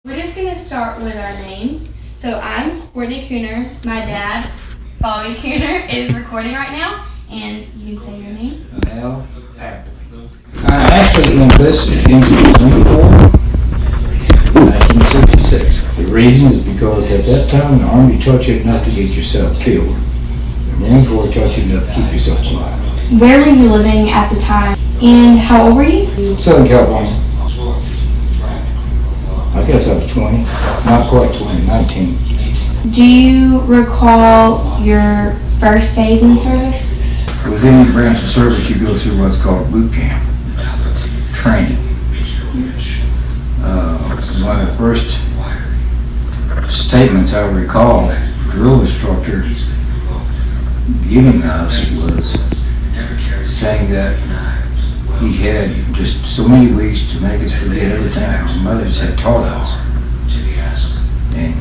We're just going to start with our names. So I'm Courtney Cooner. My dad, Bobby Cooner, is recording right now, and you can say your name. Mel Applee. I actually enlisted into the Marine Corps in 1966. The reason is because at that time the Army taught you not to get yourself killed. The Marine Corps taught you not to keep yourself alive. Where were you living at the time, and how old were you? Southern California. I guess I was 20, not quite 20, 19. Do you recall your first days in service? With any branch of service, you go through what's called boot camp training. One of the first statements I recall the drill instructor giving us was saying that he had just so many weeks to make us forget everything our mothers had taught us and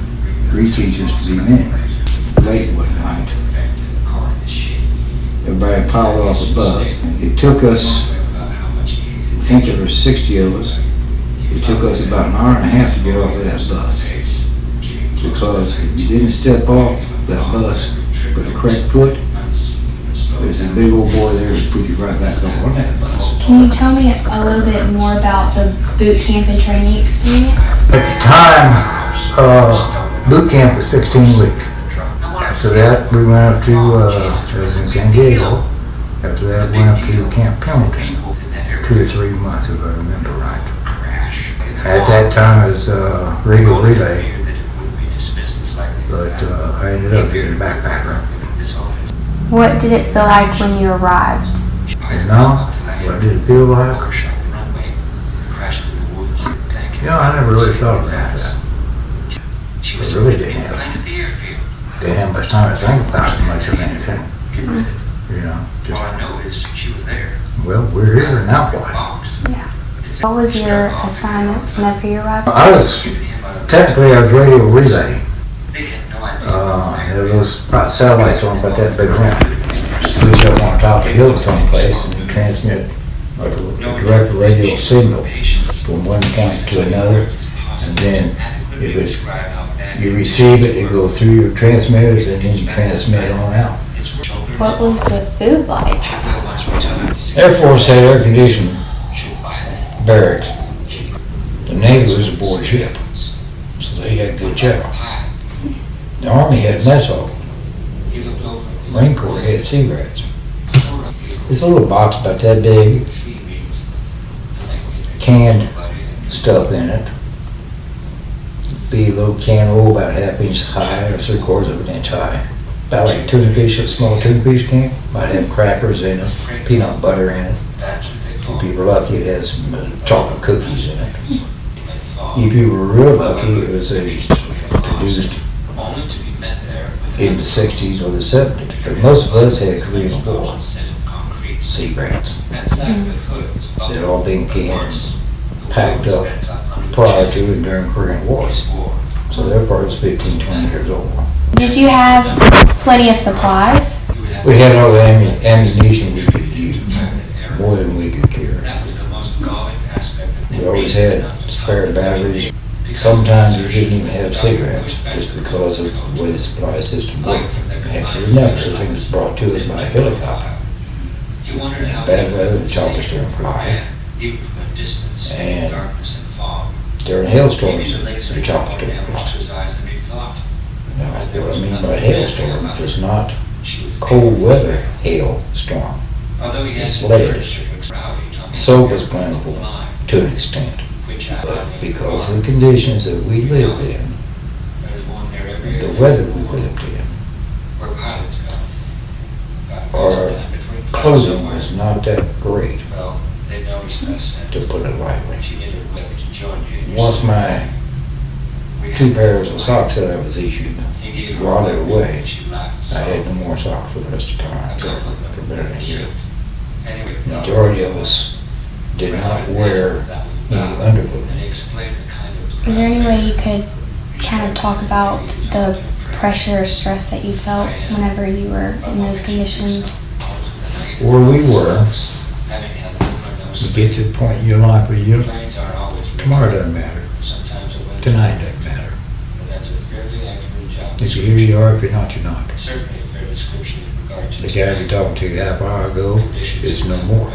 reteach us to be men. Late one night, everybody piled off the bus. It took us, I think there were 60 of us, it took us about an hour and a half to get off of that bus. Because if you didn't step off that bus with a correct foot, there's a big old boy there to put you right back on that bus. Can you tell me a little bit more about the boot camp and training experience? At the time, boot camp was 16 weeks. After that, we went up to, it was in San Diego. After that, we went up to Camp Pendleton, 2 or 3 months if I remember right. At that time, it was radio relay, but I ended up being a backpacker. What did it feel like when you arrived? And now, what did it feel like? You know, I never really thought about that. I really didn't have much time to think about much of anything. You know, just, well, we're here, and now what? Yeah. What was your assignment whenever you arrived? I was radio relay. There was satellites on about that big around. We was up on top of the hill someplace and we transmit a direct radio signal from one point to another, and then you receive it, it goes through your transmitters, and then you transmit on out. What was the food like? Air Force had air conditioned barracks. The Navy was a board ship, so they had good chow. The Army had mess hall. Marine Corps had cigarettes. This little box about that big, canned stuff in it. Be a little can of oil about 1/2 inch high or 3/4 of an inch high. About like a tuna fish, a small tuna fish can. Might have crackers in it, peanut butter in it. If you were lucky, it has some chocolate cookies in it. If you were real lucky, it was produced in the 60s or the 70s. But most of us had Korean War cigarettes. They'd all been canned and packed up prior to and during Korean War. So they're probably 15, 20 years old. Did you have plenty of supplies? We had all the ammunition we could use, more than we could carry. We always had spare batteries. Sometimes we didn't even have cigarettes just because of the way the supply system worked. You had to remember everything was brought to us by a helicopter. In bad weather, the choppers didn't fly. And during hailstorms, the choppers didn't fly. Now, what I mean by hailstorm is not cold weather hailstorm. It's lead. Soap was plentiful to an extent. But because of the conditions that we lived in, the weather we lived in, our clothing was not that great, to put it lightly. Once my 2 pairs of socks that I was issued rotted away, I had no more socks for the rest of the time, so for better than a year. The majority of us did not wear any underclothing. Is there any way you could kind of talk about the pressure or stress that you felt whenever you were in those conditions? Where we were, you get to the point in your life where tomorrow doesn't matter. Tonight doesn't matter. But that's a fairly accurate job. If you're here, you are. If you're not, you're not. Certainly a fair description in regard to The guy we talked to half hour ago is no more.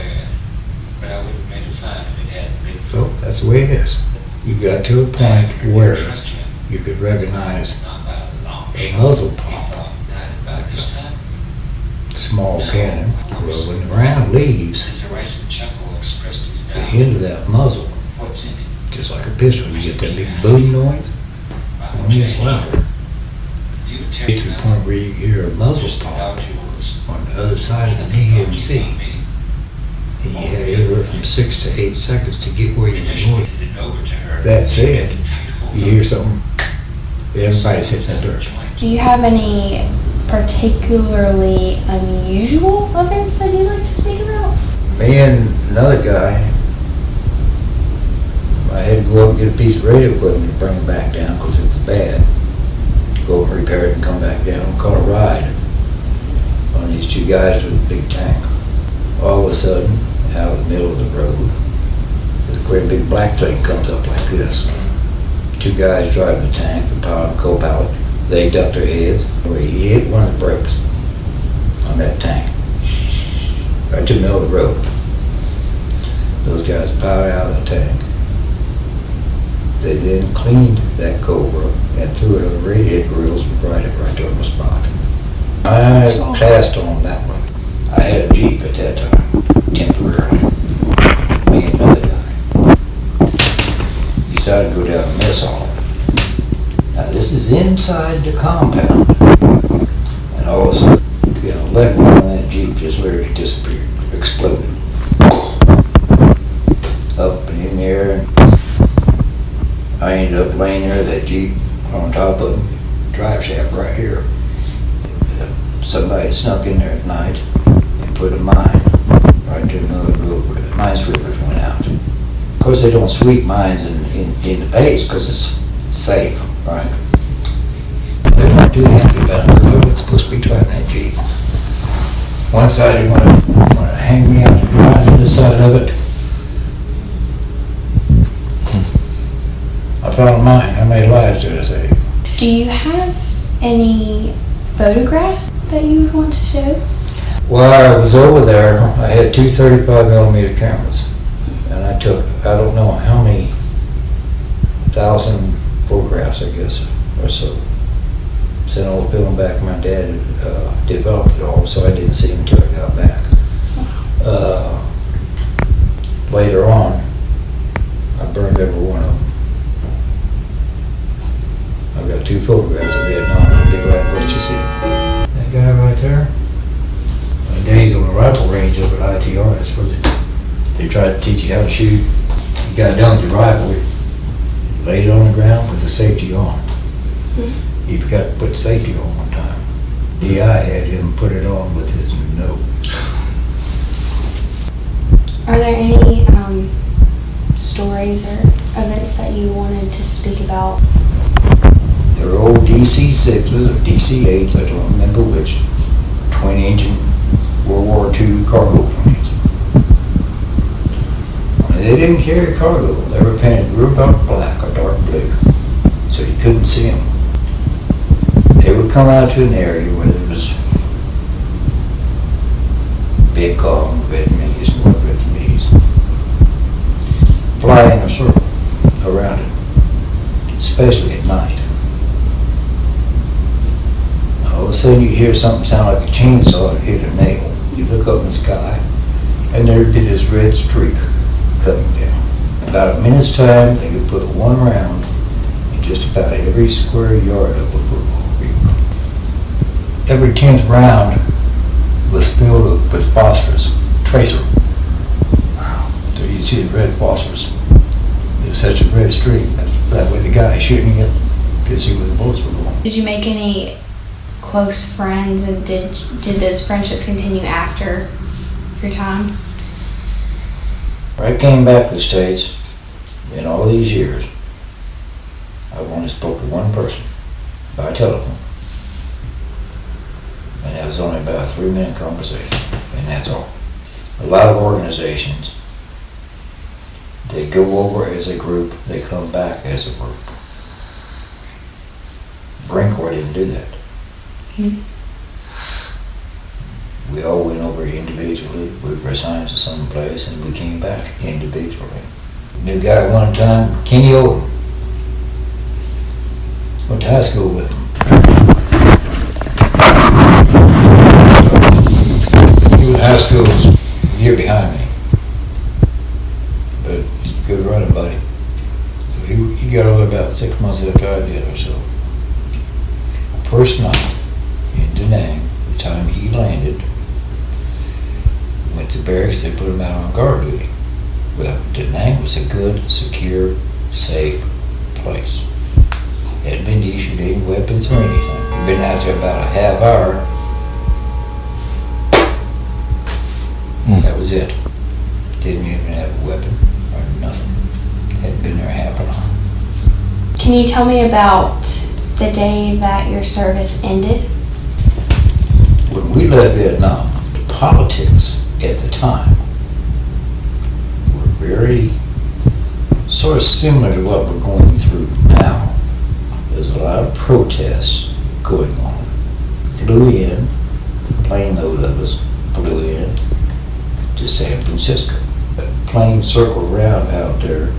But I would have made it fine if it hadn't been. So that's the way it is. You got to a point where you could recognize Not by a long a shot. muzzle pop, About this time, small cannon. Well, when the round leaves, Mr. Rice and Chuckle expressed his the doubt. end of that muzzle, What's in it? just like a pistol, you get that big boom noise. Only it's louder. You Get to the point where you hear a muzzle pop on the other side of the EMC, and you had anywhere from 6 to 8 seconds to get where you were going. That said, you hear something, everybody's hitting the dirt. Do you have any particularly unusual events that you'd like to speak about? Me and another guy, I had to go up and get a piece of radio equipment and bring it back down because it was bad. Go and repair it and come back down and call a ride on these two guys with a big tank. All of a sudden, out of the middle of the road, there's a great big black thing comes up like this. Two guys driving the tank, the pilot and co-pilot, they ducked their heads. He hit one of the brakes on that tank, right to the middle of the road. Those guys piled out of the tank. They then cleaned that Cobra and threw it on the radiator grills and fried it right on the spot. I passed on that one. I had a Jeep at that time, temporarily. Me and another guy decided to go down to mess hall. Now this is inside the compound, and all of a sudden, the electric on that Jeep just literally disappeared, exploded. Up and in the air, and I ended up laying there, that Jeep on top of the drive shaft right here. Somebody snuck in there at night and put a mine right to another road where the mine sweepers went out. Of course, they don't sweep mines in the base because it's safe, right? They're not too happy about it because they're not supposed to be driving that Jeep. One side they want to hang me out to dry, on the other side of it, I found mine. How many lives did I save? Do you have any photographs that you would want to show? While I was over there, I had two 35mm cameras, and I took, I don't know how many thousand photographs, I guess, or so. Sent all the film back. My dad developed it all, so I didn't see him until I got back. Later on, I burned every one of them. I've got two photographs of Vietnam. I'll be glad to let you see it. That guy right there, my days on the rifle range up at ITR, that's where they tried to teach you how to shoot. You got done with your rifle, lay it on the ground with the safety on. He forgot to put the safety on one time. DI had him put it on with his nose. Are there any stories or events that you wanted to speak about? There were old DC-6s or DC-8s, I don't remember which, twin-engine World War II cargo planes. They didn't carry cargo. They were painted real dark black or dark blue, so you couldn't see them. They would come out to an area where there was big column of Vietnamese, more Vietnamese, fly in a circle around it, especially at night. All of a sudden you'd hear something sound like a chainsaw hit a nail. You look up in the sky, and there'd be this red streak coming down. About a minute's time, they could put one round in just about every square yard of a football field. Every 10th round was filled with phosphorus, tracer. So you'd see the red phosphorus. It was such a red streak. That way the guy shooting it could see where the bullets were going. Did you make any close friends, and did those friendships continue after your time? When I came back to the States, in all these years, I've only spoke to one person by telephone. And that was only about a 3-minute conversation, and that's all. A lot of organizations, they go over as a group, they come back as a group. Marine Corps didn't do that. We all went over individually. We were assigned to some place and we came back individually. New guy one time, Kenny Oldham. Went to high school with him. He was in high school a year behind me. But he's a good running buddy. So he got over about 6 months after I did or so. First night in Da Nang, the time he landed, went to barracks, they put him out on guard duty. Well, Da Nang was a good, secure, safe place. Hadn't been issued any weapons or anything. He'd been out there about a half hour. That was it. Didn't even have a weapon or nothing. Hadn't been there half an hour. Can you tell me about the day that your service ended? When we left Vietnam, the politics at the time were very sort of similar to what we're going through now. There's a lot of protests going on. Flew in, a plane load of us flew in to San Francisco. The plane circled around out there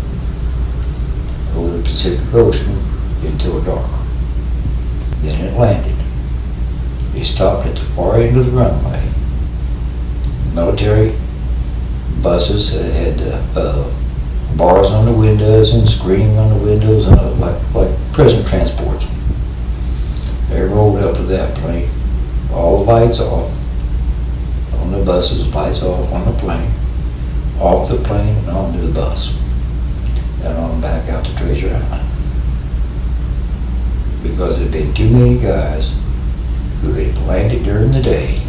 over the Pacific Ocean until dark. Then it landed. It stopped at the far end of the runway. Military buses that had bars on the windows and screening on the windows, and like prison transports. They rolled up to that plane. All the lights off on the buses, lights off on the plane, off the plane and onto the bus, and on back out to Treasure Island. Because there'd been too many guys who had landed during the day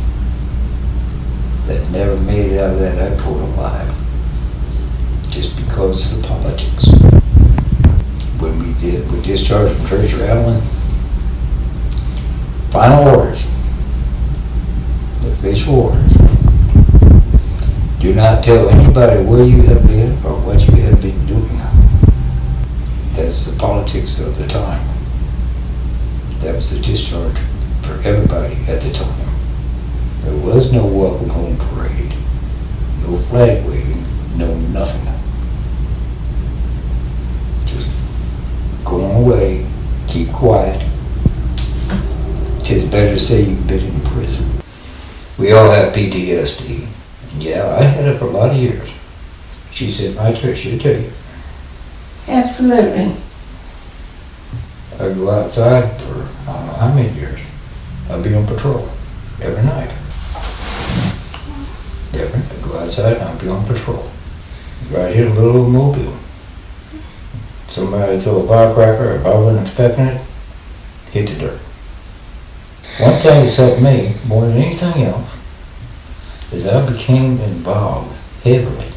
that never made it out of that airport alive, just because of the politics. When we discharged from Treasure Island, final orders, the official orders: do not tell anybody where you have been or what you have been doing. That's the politics of the time. That was the discharge for everybody at the time. There was no welcome home parade, no flag waving, no nothing. Just go on away, keep quiet. 'Tis better to say you've been in prison. We all have PTSD. And yeah, I had it for a lot of years. She said, "My turn, she'll tell you." Absolutely. I go outside for I don't know how many years. I'll be on patrol every night. I go outside and I'll be on patrol. Right here in a little old mobile. Somebody throw a firecracker, if I wasn't expecting it, hit the dirt. One thing that's helped me more than anything else is I became involved heavily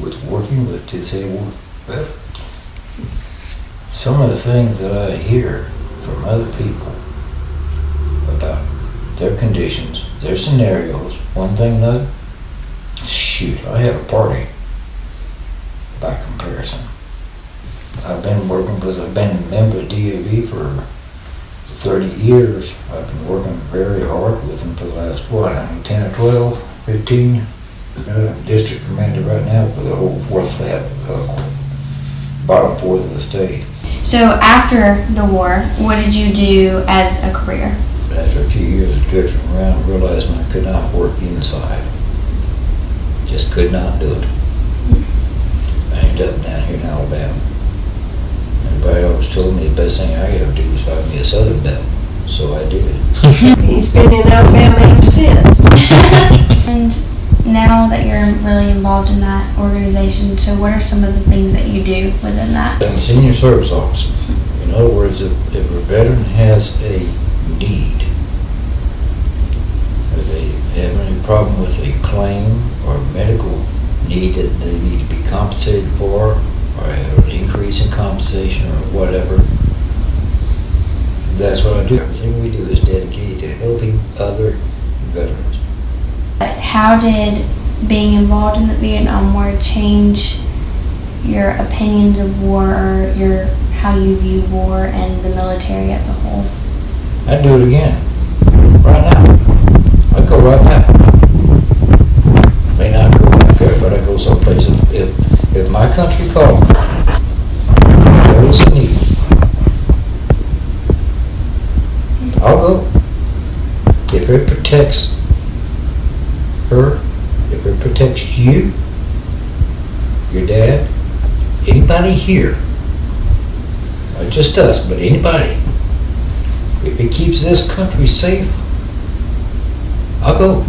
with working with disabled veterans. Some of the things that I hear from other people about their conditions, their scenarios, one thing another, shoot, I had a party by comparison. I've been a member of DAV for 30 years. I've been working very hard with them for the last, 10 or 12, 15. I'm district commander right now for the whole bottom fourth of the state. So after the war, what did you do as a career? After a few years of drifting around, I realized I could not work inside. Just could not do it. I ended up down here in Alabama. Everybody always told me the best thing I could do was find me a Southern Belle. So I did. He's been in Alabama ever since. And now that you're really involved in that organization, so what are some of the things that you do within that? I'm a senior service officer. In other words, if a veteran has a need, or they have any problem with a claim or medical need that they need to be compensated for, or have an increase in compensation or whatever, that's what I do. Everything we do is dedicated to helping other veterans. But how did being involved in the Vietnam War change your opinions of war, or how you view war and the military as a whole? I'd do it again. Right now. I'd go right now. May not go back there, but I'd go someplace. If my country called me, there was a need, I'll go. If it protects her, if it protects you, your dad, anybody here, not just us, but anybody, if it keeps this country safe, I'll go.